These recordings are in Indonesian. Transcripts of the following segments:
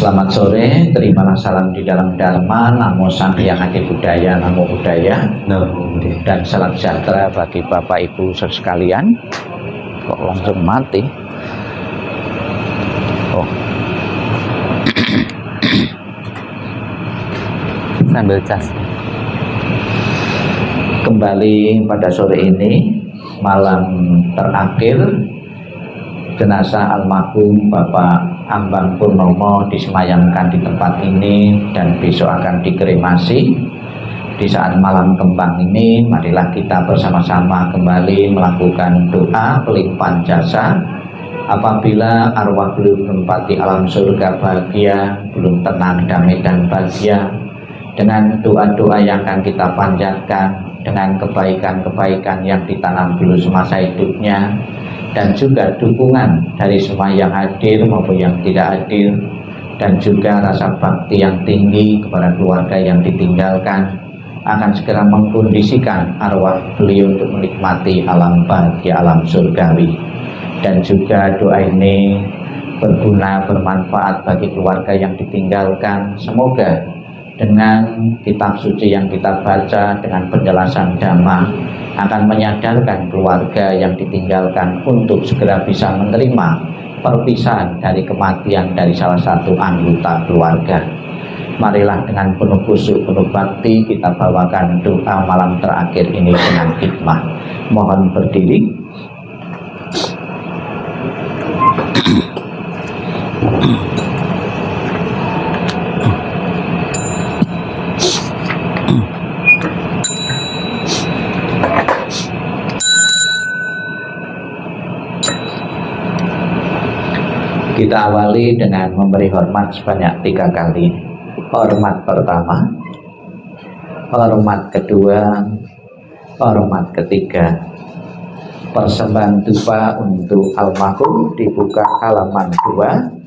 Selamat sore, terimalah salam di dalam Dharma, Namo Sang Hyang Adi Budaya, Namo Buddhaya, dan salam sejahtera bagi Bapak Ibu sekalian. Kok langsung mati? Oh, sambil cas. Kembali pada sore ini, malam terakhir jenazah almarhum Bapak Ambang Purnomo disemayamkan di tempat ini dan besok akan dikremasi. Di saat malam kembang ini, marilah kita bersama-sama kembali melakukan doa pelimpahan jasa apabila arwah belum menempati alam surga bahagia, belum tenang, damai dan bahagia. Dengan doa-doa yang akan kita panjatkan, dengan kebaikan-kebaikan yang ditanam dulu semasa hidupnya, dan juga dukungan dari semua yang hadir maupun yang tidak hadir, dan juga rasa bakti yang tinggi kepada keluarga yang ditinggalkan, akan segera mengkondisikan arwah beliau untuk menikmati alam bahagia, alam surgawi. Dan juga doa ini berguna, bermanfaat bagi keluarga yang ditinggalkan. Semoga dengan kitab suci yang kita baca, dengan penjelasan Dhamma, akan menyadarkan keluarga yang ditinggalkan untuk segera bisa menerima perpisahan dari kematian dari salah satu anggota keluarga. Marilah dengan penuh khusyuk, penuh bakti kita bawakan doa malam terakhir ini dengan hikmah. Mohon berdiri. Kita awali dengan memberi hormat sebanyak 3 kali. Hormat pertama, hormat kedua, hormat ketiga. Persembahan dupa untuk almarhum dibuka halaman 2.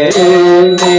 Ini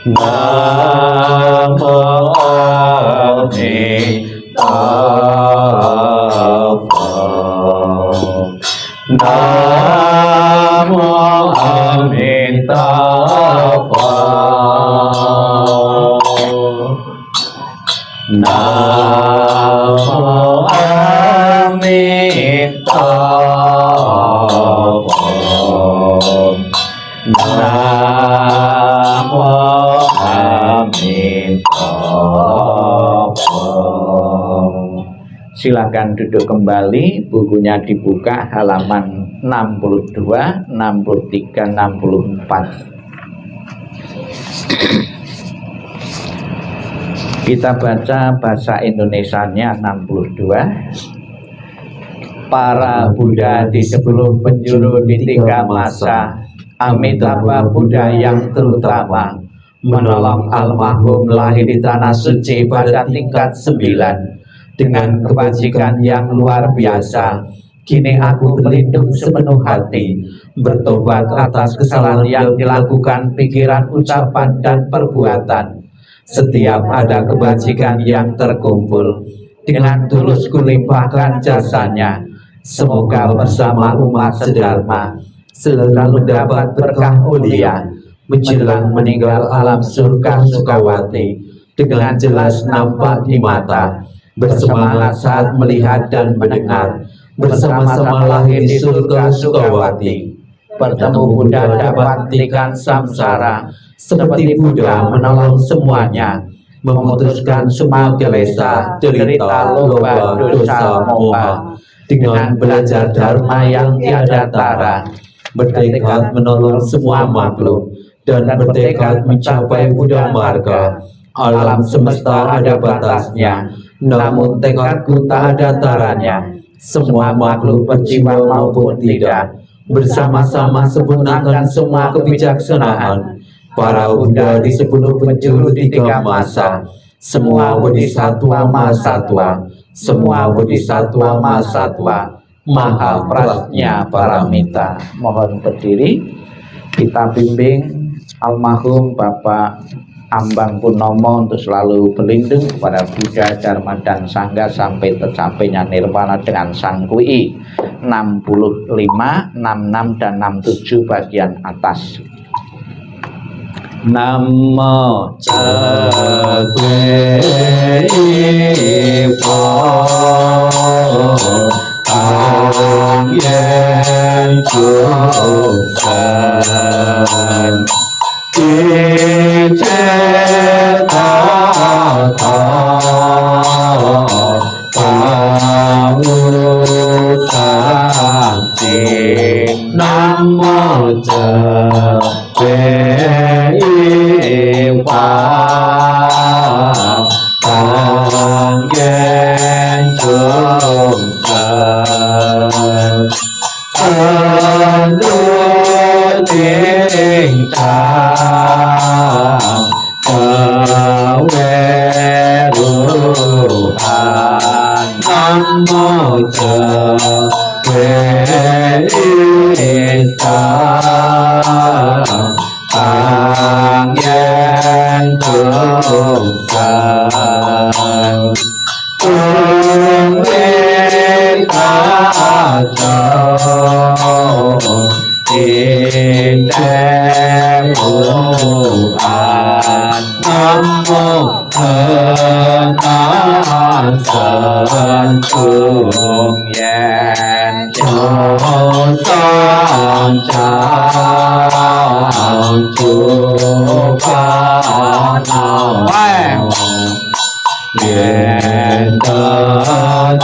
Namo Amitabha. Namo Amitabha. Namo Amitabha. Namo Amitabha. Silakan duduk kembali, bukunya dibuka halaman 62, 63, 64. Kita baca bahasa Indonesianya 62. Para Buddha di 10 penjuru di 3 masa, Amitabha Buddha yang terutama, menolong almarhum lahir di tanah suci pada tingkat 9 dengan kebajikan yang luar biasa. Kini aku berlindung sepenuh hati, bertobat atas kesalahan yang dilakukan pikiran, ucapan, dan perbuatan. Setiap ada kebajikan yang terkumpul, dengan tulus kulimpahkan jasanya. Semoga bersama umat sedharma selalu dapat berkah mulia, menjelang meninggal alam surga Sukawati dengan jelas nampak di mata, bersemangat saat melihat dan mendengar, bersama-sama lahir di surga Sukawati. Bertemu Buddha dapat hentikan samsara, seperti Buddha menolong semuanya, memutuskan semua kilesa, derita, loba, dosa, moha, dengan belajar dharma yang tiada tara, bertekad menolong semua makhluk, dan bertekad mencapai Buddha marga. Alam semesta ada batasnya, namun tekadku tak ada taranya. Semua makhluk berjiwa maupun tidak, bersama-sama sempurnakan semua kebijaksanaan. Para Buddha di 10 penjuru 3 masa, semua bodhisattva mahasatwa, semua bodhisattva mahasatwa, maha prajna paramita. Mohon berdiri, kita bimbing almarhum Bapak Ambang Purnomo untuk selalu berlindung kepada Buddha, Dharma, dan Sangha sampai tercapainya nirwana dengan Sang Kui. 65, 66, dan 67 bagian atas. Namo Cakwe Ipo Ang Yen Chusan Namo Cakwe Ang Yen Chusan Ting Tang Kaweruhan Namo Cakwe Isang Ang Yen Chusan Tung Indewuan Namo Kenan Sentung Yen Chosan Chang Chukanau Yen Tercawe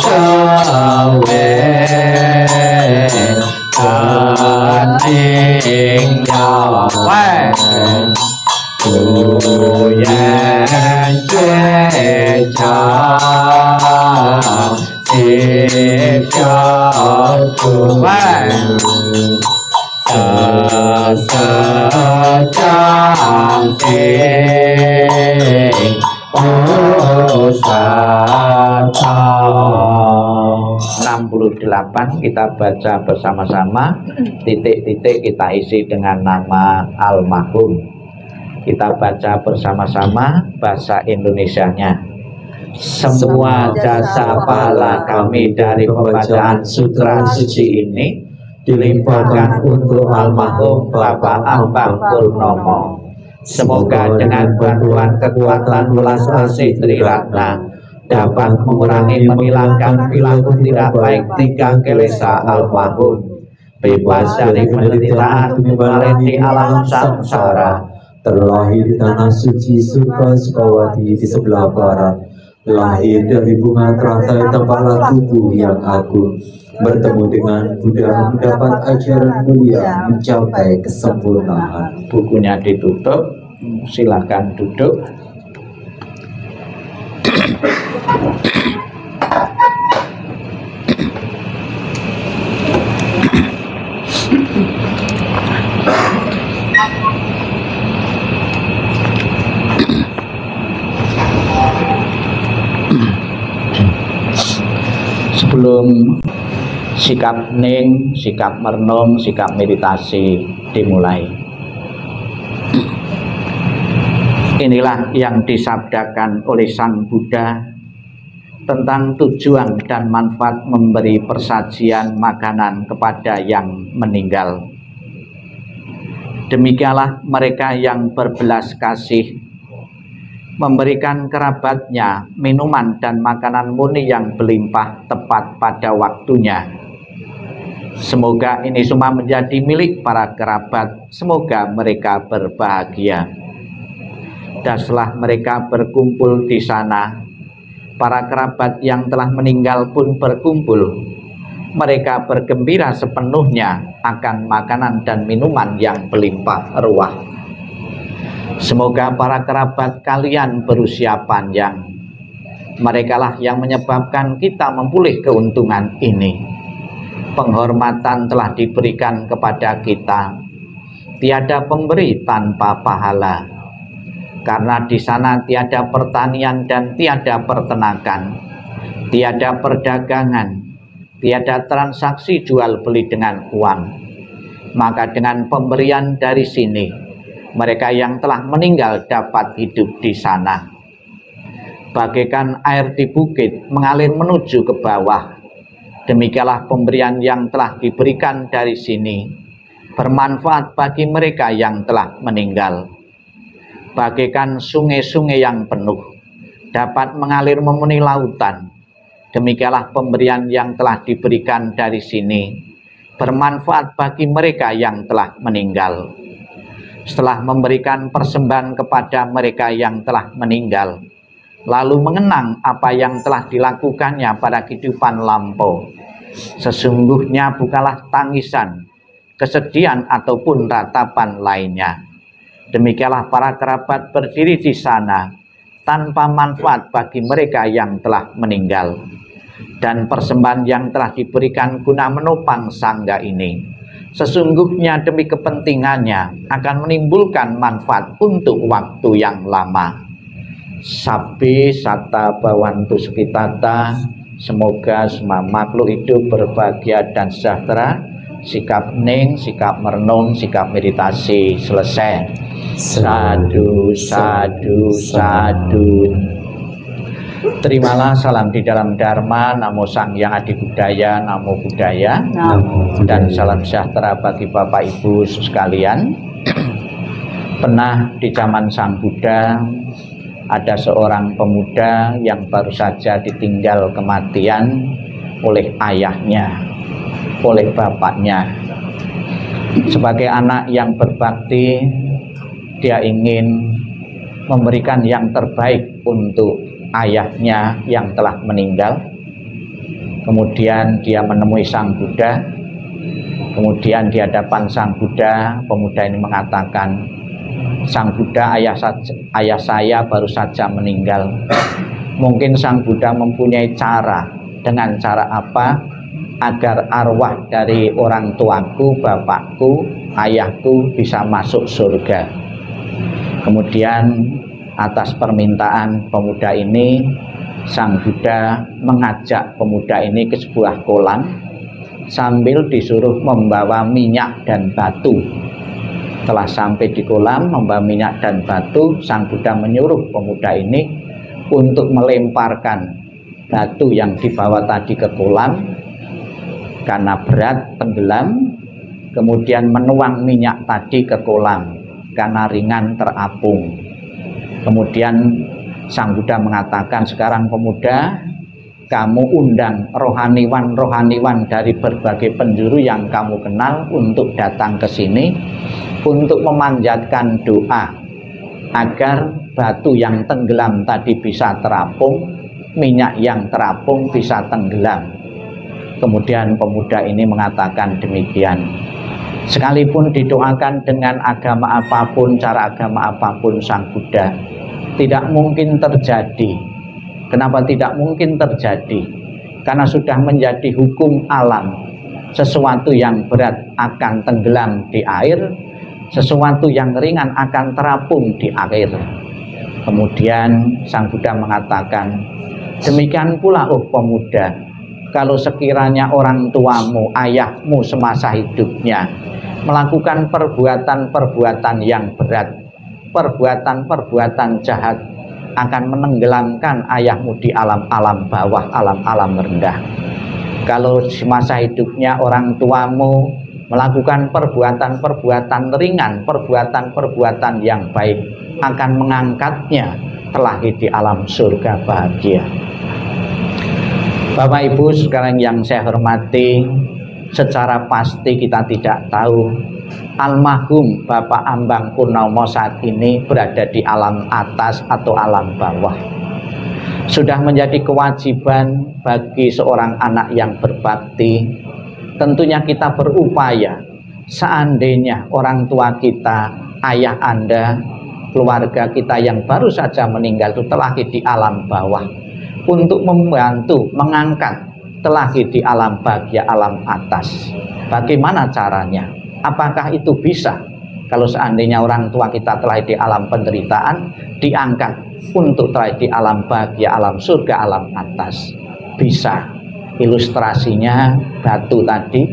Kening Nyawa Tu Yen Chue Chang Sip Chao Tuan Sesejang Sing Usata 68 kita baca bersama-sama, titik-titik kita isi dengan nama almarhum. Kita baca bersama-sama bahasa Indonesianya. Semua jasa pahala kami dari pembacaan sutra suci ini dilimpahkan untuk almarhum Bapak Ambang Purnomo. Semoga dengan bantuan kekuatan welas asih Triratna dapat mengurangi menghilangkan perilaku tidak baik tiga kelesa almarhum, bebas dari penderitaan kembali di alam samsara, terlahir di tanah suci surga Sukawati di sebelah barat, lahir dari bunga teratai tempatlah tubuh yang agung, bertemu dengan Buddha mendapat ajaran mulia mencapai kesempurnaan. Bukunya ditutup, silakan duduk. Sebelum sikap ning, sikap merenung, sikap meditasi dimulai, inilah yang disabdakan oleh Sang Buddha tentang tujuan dan manfaat memberi persajian makanan kepada yang meninggal. Demikianlah mereka yang berbelas kasih memberikan kerabatnya minuman dan makanan murni yang berlimpah tepat pada waktunya. Semoga ini semua menjadi milik para kerabat. Semoga mereka berbahagia. Dan setelah mereka berkumpul di sana, para kerabat yang telah meninggal pun berkumpul. Mereka bergembira sepenuhnya akan makanan dan minuman yang berlimpah ruah. Semoga para kerabat kalian berusia panjang. Merekalah yang menyebabkan kita memperoleh keuntungan ini. Penghormatan telah diberikan kepada kita. Tiada pemberi tanpa pahala. Karena di sana tiada pertanian dan tiada peternakan, tiada perdagangan, tiada transaksi jual beli dengan uang. Maka dengan pemberian dari sini, mereka yang telah meninggal dapat hidup di sana. Bagaikan air di bukit mengalir menuju ke bawah, demikianlah pemberian yang telah diberikan dari sini bermanfaat bagi mereka yang telah meninggal. Bagaikan sungai-sungai yang penuh dapat mengalir memenuhi lautan, demikianlah pemberian yang telah diberikan dari sini bermanfaat bagi mereka yang telah meninggal. Setelah memberikan persembahan kepada mereka yang telah meninggal, lalu mengenang apa yang telah dilakukannya pada kehidupan lampau, sesungguhnya bukanlah tangisan, kesedihan ataupun ratapan lainnya. Demikianlah para kerabat berdiri di sana tanpa manfaat bagi mereka yang telah meninggal. Dan persembahan yang telah diberikan guna menopang sangga ini sesungguhnya demi kepentingannya akan menimbulkan manfaat untuk waktu yang lama. Sabbi satta bhavantu sukhitata. Semoga semua makhluk hidup berbahagia dan sejahtera. Sikap ning, sikap merenung, sikap meditasi selesai. Sadu, sadu, sadu. Terimalah salam di dalam Dharma, Namo Sang Hyang Adi Budaya, Namo Buddhaya, dan salam sejahtera bagi Bapak Ibu sekalian. Pernah di zaman Sang Buddha ada seorang pemuda yang baru saja ditinggal kematian oleh ayahnya, oleh bapaknya. Sebagai anak yang berbakti, dia ingin memberikan yang terbaik untuk ayahnya yang telah meninggal. Kemudian dia menemui Sang Buddha. Kemudian di hadapan Sang Buddha, pemuda ini mengatakan, Sang Buddha, ayah saya baru saja meninggal. Mungkin Sang Buddha mempunyai cara. Dengan cara apa? Agar arwah dari orang tuaku, bapakku, ayahku bisa masuk surga. Kemudian atas permintaan pemuda ini, Sang Buddha mengajak pemuda ini ke sebuah kolam sambil disuruh membawa minyak dan batu. Telah sampai di kolam membawa minyak dan batu, Sang Buddha menyuruh pemuda ini untuk melemparkan batu yang dibawa tadi ke kolam karena berat tenggelam, kemudian menuang minyak tadi ke kolam karena ringan terapung. Kemudian Sang Buddha mengatakan, sekarang pemuda, kamu undang rohaniwan dari berbagai penjuru yang kamu kenal untuk datang ke sini untuk memanjatkan doa agar batu yang tenggelam tadi bisa terapung, minyak yang terapung bisa tenggelam. Kemudian pemuda ini mengatakan demikian, sekalipun didoakan dengan agama apapun, cara agama apapun Sang Buddha, tidak mungkin terjadi. Kenapa tidak mungkin terjadi? Karena sudah menjadi hukum alam. Sesuatu yang berat akan tenggelam di air, sesuatu yang ringan akan terapung di air. Kemudian Sang Buddha mengatakan, demikian pula oh pemuda, kalau sekiranya orang tuamu, ayahmu semasa hidupnya melakukan perbuatan-perbuatan yang berat, perbuatan-perbuatan jahat, akan menenggelamkan ayahmu di alam-alam bawah, alam-alam rendah. Kalau semasa hidupnya orang tuamu melakukan perbuatan-perbuatan ringan, perbuatan-perbuatan yang baik, akan mengangkatnya terlahir di alam surga bahagia. Bapak Ibu sekarang yang saya hormati, secara pasti kita tidak tahu almarhum Bapak Ambang Purnomo saat ini berada di alam atas atau alam bawah. Sudah menjadi kewajiban bagi seorang anak yang berbakti, tentunya kita berupaya, seandainya orang tua kita, ayah Anda, keluarga kita yang baru saja meninggal itu terlahir di alam bawah, untuk membantu mengangkat terlahir di alam bahagia, alam atas. Bagaimana caranya? Apakah itu bisa? Kalau seandainya orang tua kita telah di alam penderitaan, diangkat untuk telah di alam bahagia, alam surga, alam atas. Bisa. Ilustrasinya batu tadi.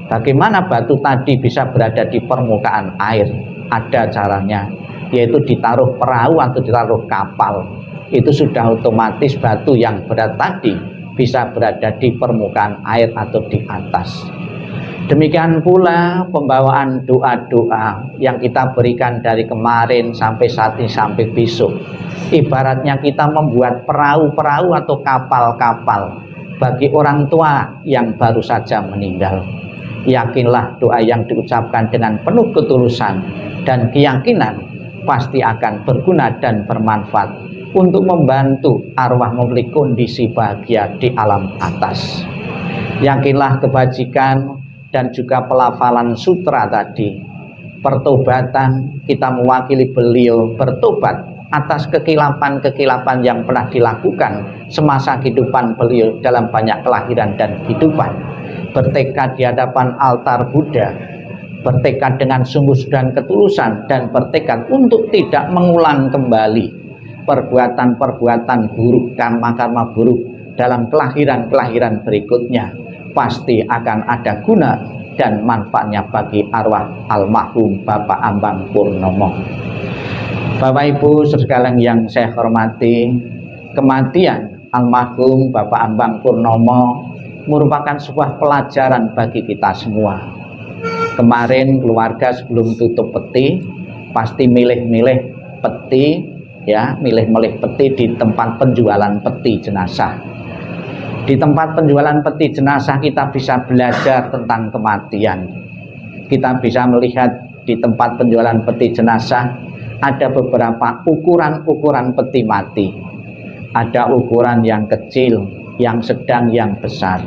Bagaimana batu tadi bisa berada di permukaan air? Ada caranya, yaitu ditaruh perahu atau ditaruh kapal. Itu sudah otomatis batu yang berat tadi bisa berada di permukaan air atau di atas. Demikian pula pembawaan doa-doa yang kita berikan dari kemarin sampai saat ini sampai besok. Ibaratnya kita membuat perahu-perahu atau kapal-kapal bagi orang tua yang baru saja meninggal. Yakinlah doa yang diucapkan dengan penuh ketulusan dan keyakinan pasti akan berguna dan bermanfaat untuk membantu arwah memiliki kondisi bahagia di alam atas. Yakinlah kebajikan dan juga pelafalan sutra tadi, pertobatan, kita mewakili beliau bertobat atas kekilapan-kekilapan yang pernah dilakukan semasa kehidupan beliau dalam banyak kelahiran dan kehidupan, bertekad di hadapan altar Buddha, bertekad dengan sungguh dan ketulusan, dan bertekad untuk tidak mengulang kembali perbuatan-perbuatan buruk, karma-karma buruk dalam kelahiran-kelahiran berikutnya. Pasti akan ada guna dan manfaatnya bagi arwah almarhum Bapak Ambang Purnomo. Bapak Ibu sekalian yang saya hormati, kematian almarhum Bapak Ambang Purnomo merupakan sebuah pelajaran bagi kita semua. Kemarin keluarga sebelum tutup peti pasti milih-milih peti, ya, milih-milih peti di tempat penjualan peti jenazah. Di tempat penjualan peti jenazah kita bisa belajar tentang kematian. Kita bisa melihat di tempat penjualan peti jenazah ada beberapa ukuran-ukuran peti mati. Ada ukuran yang kecil, yang sedang, yang besar.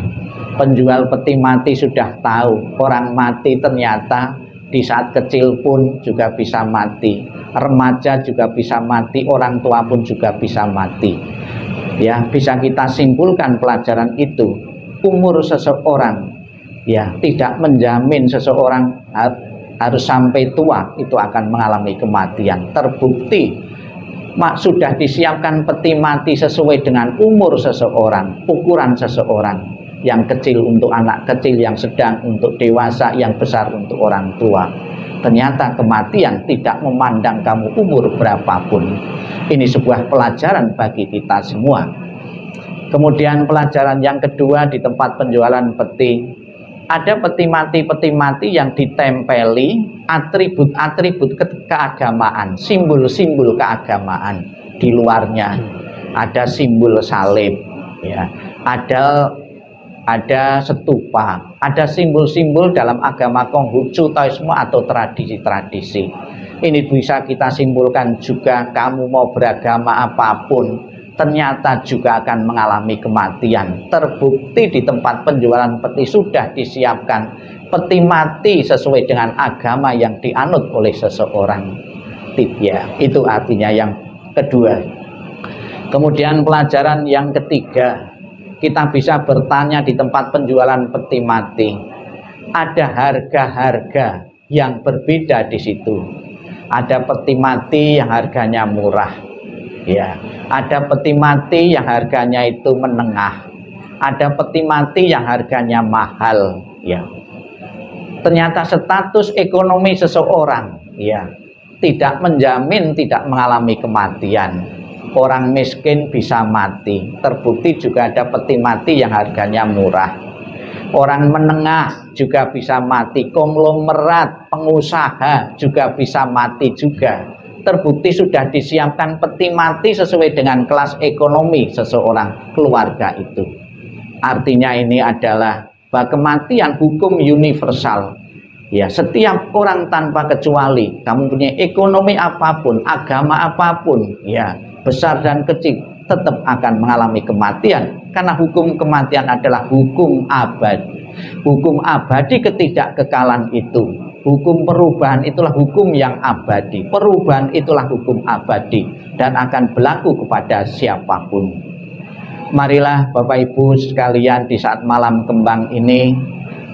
Penjual peti mati sudah tahu orang mati ternyata di saat kecil pun juga bisa mati, remaja juga bisa mati, orang tua pun juga bisa mati. Ya, bisa kita simpulkan pelajaran itu. Umur seseorang ya tidak menjamin seseorang harus sampai tua itu akan mengalami kematian. Terbukti sudah disiapkan peti mati sesuai dengan umur seseorang, ukuran seseorang. yang kecil untuk anak kecil, yang sedang untuk dewasa, yang besar untuk orang tua. Ternyata kematian tidak memandang kamu umur berapapun. Ini sebuah pelajaran bagi kita semua. Kemudian pelajaran yang kedua di tempat penjualan peti, ada peti mati yang ditempeli atribut-atribut keagamaan, simbol-simbol keagamaan. Di luarnya ada simbol salib, ya, ada stupa, ada simbol-simbol dalam agama Konghucu, Taoisme atau tradisi-tradisi. Ini bisa kita simpulkan juga, kamu mau beragama apapun, ternyata juga akan mengalami kematian. Terbukti di tempat penjualan peti sudah disiapkan peti mati sesuai dengan agama yang dianut oleh seseorang. Ya, itu artinya yang kedua. Kemudian pelajaran yang ketiga, kita bisa bertanya di tempat penjualan peti mati. Ada harga-harga yang berbeda di situ. Ada peti mati yang harganya murah, ya. Ada peti mati yang harganya itu menengah. Ada peti mati yang harganya mahal, ya. Ternyata status ekonomi seseorang, ya, tidak menjamin tidak mengalami kematian. Orang miskin bisa mati. Terbukti juga ada peti mati yang harganya murah. Orang menengah juga bisa mati. Konglomerat, pengusaha juga bisa mati juga. Terbukti sudah disiapkan peti mati sesuai dengan kelas ekonomi seseorang, keluarga itu. Artinya ini adalah bahwa kematian hukum universal. Ya, setiap orang tanpa kecuali, kamu punya ekonomi apapun, agama apapun, ya, besar dan kecil, tetap akan mengalami kematian, karena hukum kematian adalah hukum abadi. Hukum abadi ketidakkekalan itu, hukum perubahan itulah hukum yang abadi. Perubahan itulah hukum abadi dan akan berlaku kepada siapapun. Marilah Bapak Ibu sekalian, di saat malam kembang ini,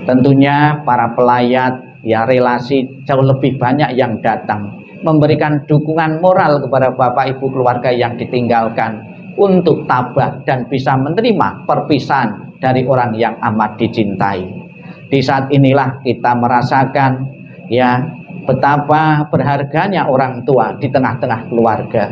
tentunya para pelayat, ya, relasi jauh lebih banyak yang datang memberikan dukungan moral kepada Bapak Ibu keluarga yang ditinggalkan untuk tabah dan bisa menerima perpisahan dari orang yang amat dicintai. Di saat inilah kita merasakan, ya, betapa berharganya orang tua di tengah-tengah keluarga.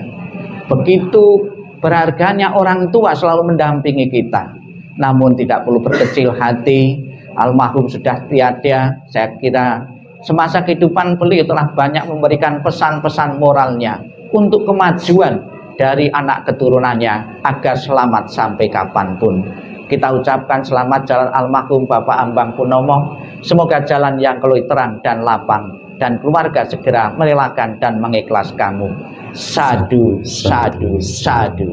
Begitu berharganya orang tua selalu mendampingi kita. Namun tidak perlu berkecil hati, almarhum sudah tiada. Saya kira semasa kehidupan beliau telah banyak memberikan pesan-pesan moralnya untuk kemajuan dari anak keturunannya agar selamat sampai kapanpun. Kita ucapkan selamat jalan almarhum Bapak Ambang Purnomo. Semoga jalan yang keluar terang dan lapang, dan keluarga segera merelakan dan mengikhlaskanmu. Sadu, sadu, sadu.